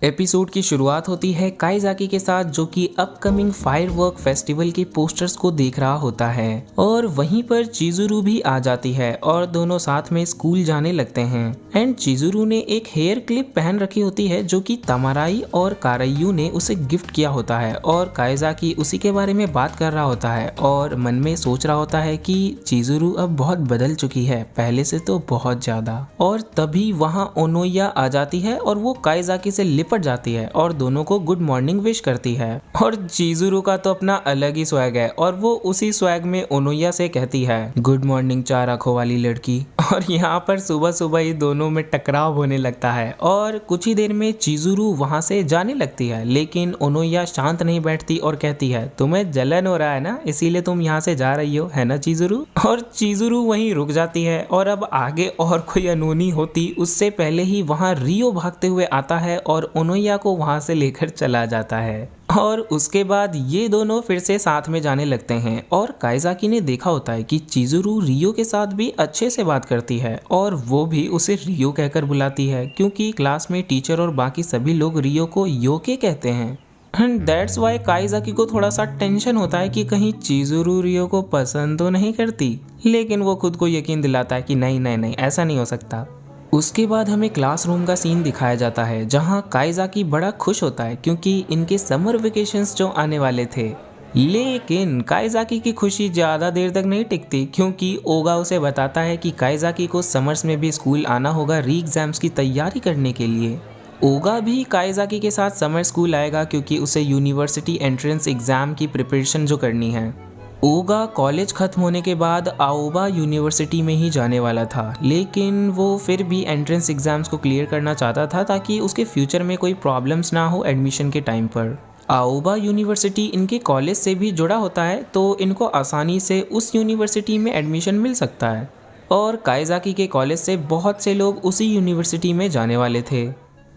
Episode की शुरुआत होती है काइजाकी के साथ, जो कि अपकमिंग फायरवर्क फेस्टिवल के पोस्टर्स को देख रहा होता है और वहीं पर चिजुरू भी आ जाती है और दोनों साथ में स्कूल जाने लगते हैं। एंड चिजुरू ने एक हेयर क्लिप पहन रखी होती है जो कि तमाराई और कारायू ने उसे गिफ्ट किया होता है और काइजाकी उसी के बारे में बात कर रहा होता है और मन में सोच रहा होता है कि चिजुरू अब बहुत बदल चुकी है, पहले से तो बहुत ज्यादा। और तभी वहाँ ओनोया आ जाती है और वो काइजाकी से लिपट जाती है और दोनों को गुड मॉर्निंग विश करती है। और चिजुरू का तो अपना अलग ही स्वैग है और वो उसी स्वैग में ओनोया से कहती है गुड मॉर्निंग चार आंखों वाली लड़की। और यहाँ पर सुबह सुबह ही दोनों में टकराव होने लगता है और कुछ ही देर में चिजुरू वहाँ से जाने लगती है, लेकिन ओनोया शांत नहीं बैठती और कहती है तुम्हें जलन हो रहा है ना, इसीलिए तुम यहाँ से जा रही हो, है ना चिजुरू। और चिजुरू वहीं रुक जाती है और अब आगे और कोई अनहोनी होती उससे पहले ही वहाँ रियो भागते हुए आता है और ओनोया को वहां से लेकर चला जाता है। और उसके बाद ये दोनों फिर से साथ में जाने लगते हैं और काइजाकी ने देखा होता है कि चिजुरू रियो के साथ भी अच्छे से बात करती है और वो भी उसे रियो कहकर बुलाती है, क्योंकि क्लास में टीचर और बाकी सभी लोग रियो को योके कहते हैं। एंड दैट्स वाई काइजाकी को थोड़ा सा टेंशन होता है कि कहीं चिजुरू रियो को पसंद तो नहीं करती, लेकिन वो खुद को यकीन दिलाता है कि नहीं नहीं नहीं, ऐसा नहीं हो सकता। उसके बाद हमें क्लासरूम का सीन दिखाया जाता है जहां काइजाकी बड़ा खुश होता है क्योंकि इनके समर वेकेशंस जो आने वाले थे। लेकिन काइजाकी की खुशी ज़्यादा देर तक नहीं टिकती, क्योंकि ओगा उसे बताता है कि काइजाकी को समर्स में भी स्कूल आना होगा री एग्जाम्स की तैयारी करने के लिए। ओगा भी काइजाकी के साथ समर स्कूल आएगा क्योंकि उसे यूनिवर्सिटी एंट्रेंस एग्ज़ाम की प्रिपरेशन जो करनी है। ओगा कॉलेज खत्म होने के बाद आओबा यूनिवर्सिटी में ही जाने वाला था, लेकिन वो फिर भी एंट्रेंस एग्जाम्स को क्लियर करना चाहता था ताकि उसके फ्यूचर में कोई प्रॉब्लम्स ना हो एडमिशन के टाइम पर। आओबा यूनिवर्सिटी इनके कॉलेज से भी जुड़ा होता है तो इनको आसानी से उस यूनिवर्सिटी में एडमिशन मिल सकता है और काइजाकी के कॉलेज से बहुत से लोग उसी यूनिवर्सिटी में जाने वाले थे।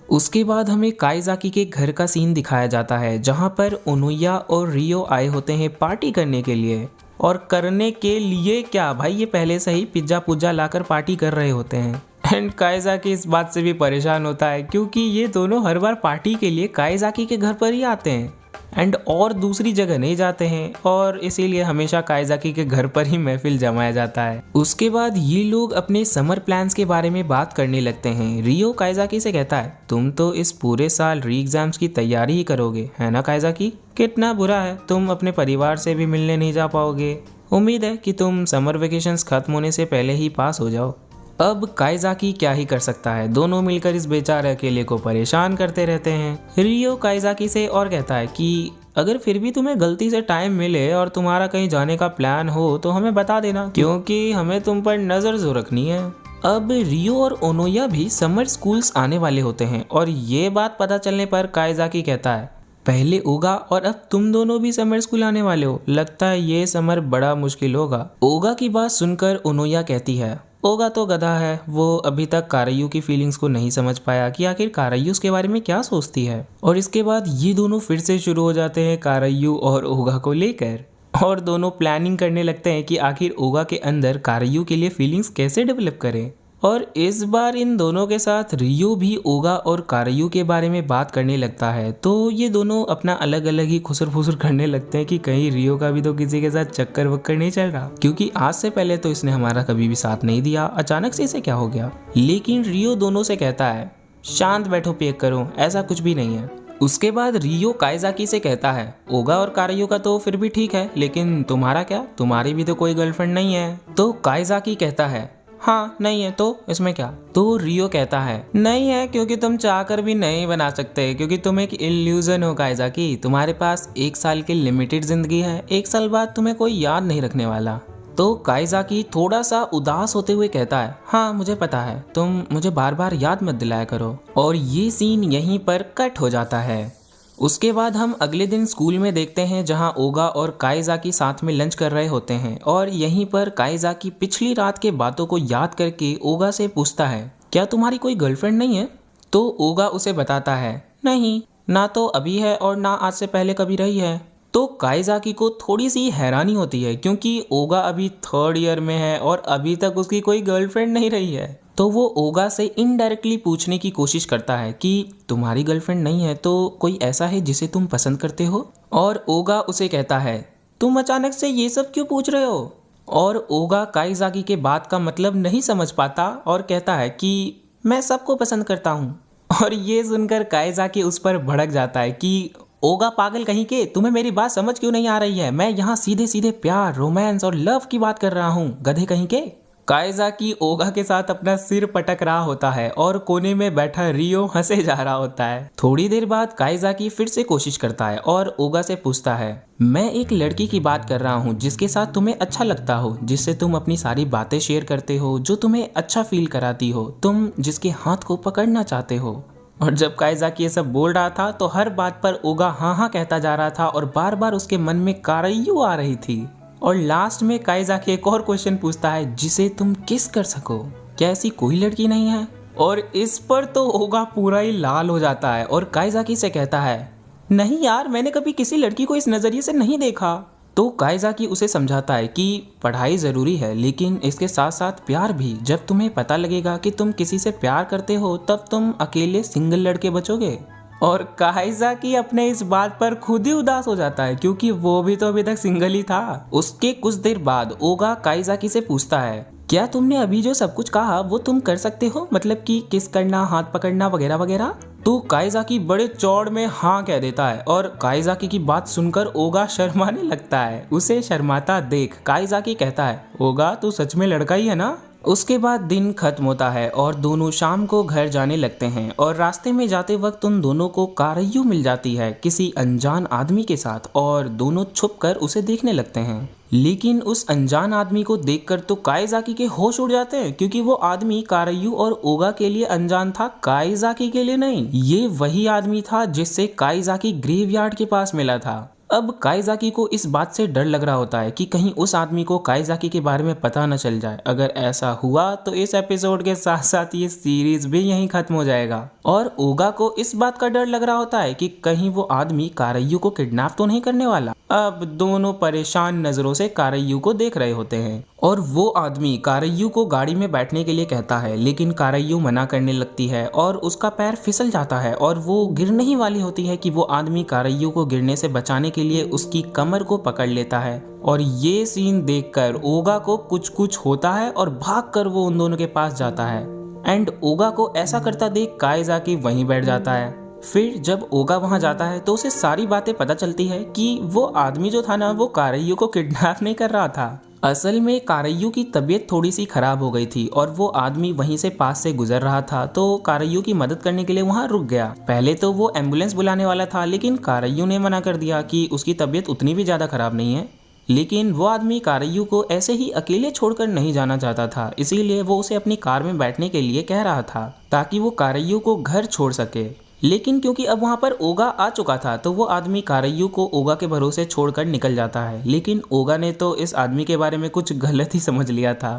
उसके बाद हमें काइजाकी के घर का सीन दिखाया जाता है जहां पर ओनोया और रियो आए होते हैं पार्टी करने के लिए। और करने के लिए क्या भाई, ये पहले से ही पिज्जा पुज्जा लाकर पार्टी कर रहे होते हैं। एंड काइजाकी इस बात से भी परेशान होता है क्योंकि ये दोनों हर बार पार्टी के लिए काइजाकी के घर पर ही आते हैं एंड और दूसरी जगह नहीं जाते हैं, और इसीलिए हमेशा काइजाकी के घर पर ही महफिल जमाया जाता है। उसके बाद ये लोग अपने समर प्लान्स के बारे में बात करने लगते हैं। रियो काइजाकी से कहता है तुम तो इस पूरे साल री एग्जाम्स की तैयारी ही करोगे, है ना काइजाकी? कितना बुरा है, तुम अपने परिवार से भी मिलने नहीं जा पाओगे। उम्मीद है कि तुम समर वेकेशंस खत्म होने से पहले ही पास हो जाओ। अब काइजाकी क्या ही कर सकता है, दोनों मिलकर इस बेचारे अकेले को परेशान करते रहते हैं। रियो काइजाकी से और कहता है कि अगर फिर भी तुम्हें गलती से टाइम मिले और तुम्हारा कहीं जाने का प्लान हो तो हमें बता देना, क्योंकि हमें तुम पर नजर जो रखनी है। अब रियो और ओनोया भी समर स्कूल्स आने वाले होते हैं और ये बात पता चलने पर काइजाकी कहता है पहले ओगा और अब तुम दोनों भी समर स्कूल आने वाले हो, लगता है ये समर बड़ा मुश्किल होगा। ओगा की बात सुनकर ओनोया कहती है ओगा तो गधा है, वो अभी तक कारायू की फीलिंग्स को नहीं समझ पाया कि आखिर कारायू उसके बारे में क्या सोचती है। और इसके बाद ये दोनों फिर से शुरू हो जाते हैं कारायू और ओगा को लेकर, और दोनों प्लानिंग करने लगते हैं कि आखिर ओगा के अंदर कारायू के लिए फीलिंग्स कैसे डेवलप करें। और इस बार इन दोनों के साथ रियो भी ओगा और कारायू के बारे में बात करने लगता है, तो ये दोनों अपना अलग अलग ही खुसर फुसर करने लगते हैं कि कहीं रियो का भी तो किसी के साथ चक्कर वक्कर नहीं चल रहा, क्योंकि आज से पहले तो इसने हमारा कभी भी साथ नहीं दिया, अचानक से इसे क्या हो गया। लेकिन रियो दोनों से कहता है शांत बैठो पेक करो, ऐसा कुछ भी नहीं है। उसके बाद रियो काइजाकी से कहता है ओगा और कारायू का तो फिर भी ठीक है, लेकिन तुम्हारा क्या, तुम्हारी भी तो कोई गर्लफ्रेंड नहीं है। तो काइजाकी कहता है हाँ नहीं है, तो इसमें क्या। तो रियो कहता है नहीं है क्योंकि तुम चाहकर भी नहीं बना सकते, क्योंकि तुम एक इल्यूजन हो काइजाकी, तुम्हारे पास 1 साल की लिमिटेड जिंदगी है, 1 साल बाद तुम्हें कोई याद नहीं रखने वाला। तो काइजाकी थोड़ा सा उदास होते हुए कहता है हाँ मुझे पता है, तुम मुझे बार बार याद मत दिलाया करो। और ये सीन यहीं पर कट हो जाता है। उसके बाद हम अगले दिन स्कूल में देखते हैं जहां ओगा और काइजाकी साथ में लंच कर रहे होते हैं और यहीं पर काइजाकी पिछली रात के बातों को याद करके ओगा से पूछता है क्या तुम्हारी कोई गर्लफ्रेंड नहीं है। तो ओगा उसे बताता है नहीं, ना तो अभी है और ना आज से पहले कभी रही है। तो काइजाकी को थोड़ी सी हैरानी होती है क्योंकि ओगा अभी 3rd ईयर में है और अभी तक उसकी कोई गर्लफ्रेंड नहीं रही है। तो वो ओगा से इनडायरेक्टली पूछने की कोशिश करता है कि तुम्हारी गर्लफ्रेंड नहीं है तो कोई ऐसा है जिसे तुम पसंद करते हो। और ओगा उसे कहता है तुम अचानक से ये सब क्यों पूछ रहे हो। और ओगा काइजाकी के बात का मतलब नहीं समझ पाता और कहता है कि मैं सबको पसंद करता हूँ। और ये सुनकर काइजाकी उस पर भड़क जाता है कि ओगा पागल कहीं के, तुम्हें मेरी बात समझ क्यों नहीं आ रही है। मैं यहाँ सीधे सीधे प्यार, रोमांस और लव की बात कर रहा हूँ, गधे कहीं के। काइजाकी ओगा के साथ अपना सिर पटक रहा होता है और कोने में बैठा रियो हंसे जा रहा होता है। थोड़ी देर बाद काइजाकी फिर से कोशिश करता है और ओगा से पूछता है मैं एक लड़की की बात कर रहा हूँ जिसके साथ तुम्हें अच्छा लगता हो, जिससे तुम अपनी सारी बातें शेयर करते हो, जो तुम्हें अच्छा फील कराती हो, तुम जिसके हाथ को पकड़ना चाहते हो। और जब काइजाकी ये सब बोल रहा था तो हर बात पर ओगा हाँ हाँ कहता जा रहा था और बार बार उसके मन में कारयू आ रही थी। और लास्ट में काइजाकी एक और क्वेश्चन पूछता है जिसे तुम किस कर सको, क्या ऐसी कोई लड़की नहीं है। और इस पर तो ओगा पूरा ही लाल हो जाता है और काइजाकी से कहता है नहीं यार, मैंने कभी किसी लड़की को इस नज़रिए से नहीं देखा। तो काइजाकी उसे समझाता है कि पढ़ाई ज़रूरी है लेकिन इसके साथ साथ प्यार भी। जब तुम्हें पता लगेगा कि तुम किसी से प्यार करते हो तब तुम अकेले सिंगल लड़के बचोगे। और काइजाकी अपने इस बात पर खुद ही उदास हो जाता है क्योंकि वो भी तो अभी तक सिंगल ही था। उसके कुछ देर बाद ओगा काइजाकी से पूछता है क्या तुमने अभी जो सब कुछ कहा वो तुम कर सकते हो, मतलब कि किस करना, हाथ पकड़ना वगैरह वगैरह। तो काइजाकी बड़े चौड़ में हाँ कह देता है और काइजाकी की बात सुनकर ओगा शर्माने लगता है। उसे शर्माता देख काइजाकी कहता है ओगा तू सच में लड़का ही है ना। उसके बाद दिन खत्म होता है और दोनों शाम को घर जाने लगते हैं और रास्ते में जाते वक्त उन दोनों को कारयू मिल जाती है किसी अनजान आदमी के साथ और दोनों छुपकर उसे देखने लगते हैं। लेकिन उस अनजान आदमी को देखकर तो काइजाकी के होश उड़ जाते हैं क्योंकि वो आदमी कारयू और ओगा के लिए अनजान था, काइजाकी के लिए नहीं। ये वही आदमी था जिससे काइजाकी ग्रेवयार्ड के पास मिला था। अब काइजाकी को इस बात से डर लग रहा होता है कि कहीं उस आदमी को काइजाकी के बारे में पता न चल जाए। अगर ऐसा हुआ तो इस एपिसोड के साथ साथ ये सीरीज भी यहीं खत्म हो जाएगा। और ओगा को इस बात का डर लग रहा होता है कि कहीं वो आदमी कारयू को किडनैप तो नहीं करने वाला। अब दोनों परेशान नजरों से कारयू को देख रहे होते हैं और वो आदमी कारयू को गाड़ी में बैठने के लिए कहता है लेकिन कारयू मना करने लगती है और उसका पैर फिसल जाता है और वो गिरने ही वाली होती है कि वो आदमी कारयू को गिरने से बचाने के लिए उसकी कमर को पकड़ लेता है। और ये सीन देखकर ओगा को कुछ कुछ होता है और भागकर वो उन दोनों के पास जाता है। एंड ओगा को ऐसा करता देख काइजाकी वहीं बैठ जाता है। फिर जब ओगा वहां जाता है तो उसे सारी बातें पता चलती है कि वो आदमी जो था ना वो कारयू को किडनैप नहीं कर रहा था। असल में कारयू की तबीयत थोड़ी सी खराब हो गई थी और वो आदमी वहीं से पास से गुजर रहा था तो कारयू की मदद करने के लिए वहां रुक गया। पहले तो वो एम्बुलेंस बुलाने वाला था लेकिन कारयू ने मना कर दिया कि उसकी तबीयत उतनी भी ज्यादा खराब नहीं है। लेकिन वो आदमी कारयू को ऐसे ही अकेले छोड़कर नहीं जाना चाहता था, इसीलिए वो उसे अपनी कार में बैठने के लिए कह रहा था ताकि वो कारयू को घर छोड़ सके। लेकिन क्योंकि अब वहां पर ओगा आ चुका था तो वो आदमी कारयू को ओगा के भरोसे छोड़कर निकल जाता है। लेकिन ओगा ने तो इस आदमी के बारे में कुछ गलत ही समझ लिया था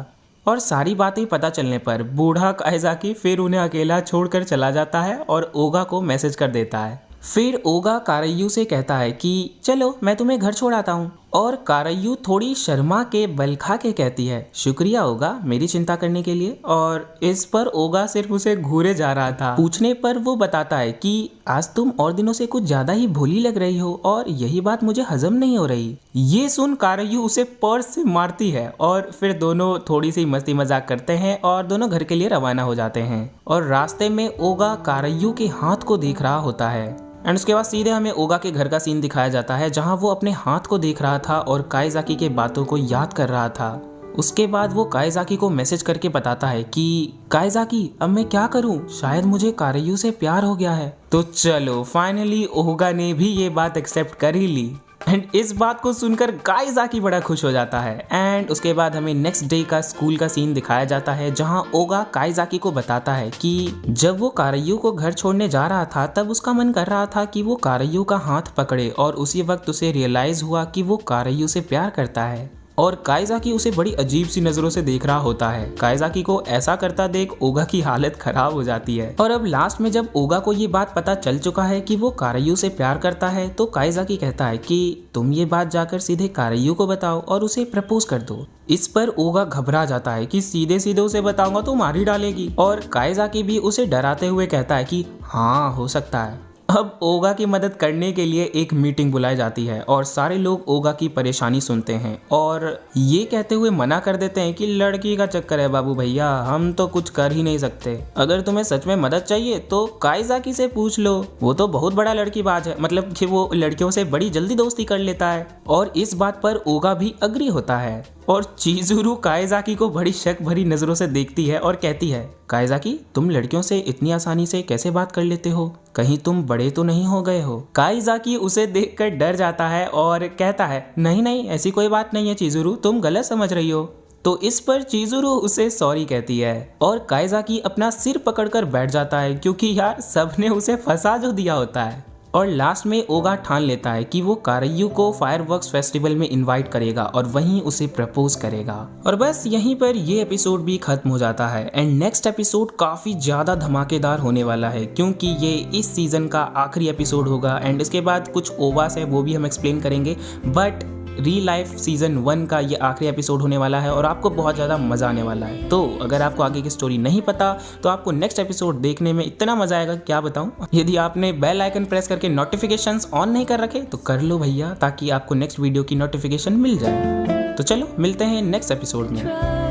और सारी बातें पता चलने पर बूढ़ा काइजाकी फिर उन्हें अकेला छोड़कर चला जाता है और ओगा को मैसेज कर देता है। फिर ओगा कारयू से कहता है कि चलो मैं तुम्हें घर छोड़ आता हूँ। और कारयू थोड़ी शर्मा के बल खा के कहती है शुक्रिया ओगा मेरी चिंता करने के लिए। और इस पर ओगा सिर्फ उसे घूरे जा रहा था। पूछने पर वो बताता है कि आज तुम और दिनों से कुछ ज्यादा ही भोली लग रही हो और यही बात मुझे हजम नहीं हो रही। ये सुन कारयू उसे पर्स से मारती है और फिर दोनों थोड़ी सी मस्ती मजाक करते हैं और दोनों घर के लिए रवाना हो जाते हैं। और रास्ते में ओगा कारयू के हाथ को देख रहा होता है एंड उसके बाद सीधे हमें ओगा के घर का सीन दिखाया जाता है जहां वो अपने हाथ को देख रहा था और काइजाकी के बातों को याद कर रहा था। उसके बाद वो काइजाकी को मैसेज करके बताता है कि काइजाकी अब मैं क्या करूं, शायद मुझे कारयू से प्यार हो गया है। तो चलो फाइनली ओगा ने भी ये बात एक्सेप्ट कर ही ली एंड इस बात को सुनकर काइजाकी बड़ा खुश हो जाता है। एंड उसके बाद हमें नेक्स्ट डे का स्कूल का सीन दिखाया जाता है जहां ओगा काइजाकी को बताता है कि जब वो कारयू को घर छोड़ने जा रहा था तब उसका मन कर रहा था कि वो कारयू का हाथ पकड़े और उसी वक्त उसे रियलाइज हुआ कि वो कारयू से प्यार करता है। और काइजाकी उसे बड़ी अजीब सी नजरों से देख रहा होता है। काइजाकी को ऐसा करता देख ओगा की हालत खराब हो जाती है। और अब लास्ट में जब ओगा को ये बात पता चल चुका है कि वो कारायू से प्यार करता है तो काइजाकी कहता है कि तुम ये बात जाकर सीधे कारायू को बताओ और उसे प्रपोज कर दो। इस पर ओगा घबरा जाता है कि सीधे सीधे उसे बताऊंगा तो मार ही डालेगी। और काइजाकी भी उसे डराते हुए कहता है कि हाँ हो सकता है। अब ओगा की मदद करने के लिए एक मीटिंग बुलाई जाती है और सारे लोग ओगा की परेशानी सुनते हैं और ये कहते हुए मना कर देते हैं कि लड़की का चक्कर है बाबू भैया, हम तो कुछ कर ही नहीं सकते। अगर तुम्हें सच में मदद चाहिए तो काइजाकी से पूछ लो, वो तो बहुत बड़ा लड़कीबाज है, मतलब कि वो लड़कियों से बड़ी जल्दी दोस्ती कर लेता है। और इस बात पर ओगा भी अग्री होता है। और चिजुरू काइजाकी को बड़ी शक भरी नजरों से देखती है और कहती है, काइजाकी तुम लड़कियों से इतनी आसानी से कैसे बात कर लेते हो, कहीं तुम बड़े तो नहीं हो गए हो। काइजाकी उसे देखकर डर जाता है और कहता है, नहीं नहीं ऐसी कोई बात नहीं है चिजुरू, तुम गलत समझ रही हो। तो इस पर चिजुरू उसे सॉरी कहती है और काइजाकी अपना सिर पकड़कर बैठ जाता है क्योंकि यार सबने उसे फंसा जो दिया होता है। और लास्ट में ओगा ठान लेता है कि वो कारायू को फायरवर्क्स फेस्टिवल में इनवाइट करेगा और वहीं उसे प्रपोज करेगा। और बस यहीं पर ये एपिसोड भी खत्म हो जाता है। एंड नेक्स्ट एपिसोड काफी ज्यादा धमाकेदार होने वाला है क्योंकि ये इस सीजन का आखिरी एपिसोड होगा। एंड इसके बाद कुछ ओवास है वो भी हम एक्सप्लेन करेंगे, बट रियल लाइफ सीजन 1 का ये आखिरी एपिसोड होने वाला है और आपको बहुत ज़्यादा मज़ा आने वाला है। तो अगर आपको आगे की स्टोरी नहीं पता तो आपको नेक्स्ट एपिसोड देखने में इतना मज़ा आएगा क्या बताऊं। यदि आपने बेल आइकन प्रेस करके नोटिफिकेशंस ऑन नहीं कर रखे तो कर लो भैया, ताकि आपको नेक्स्ट वीडियो की नोटिफिकेशन मिल जाए। तो चलो मिलते हैं नेक्स्ट एपिसोड में।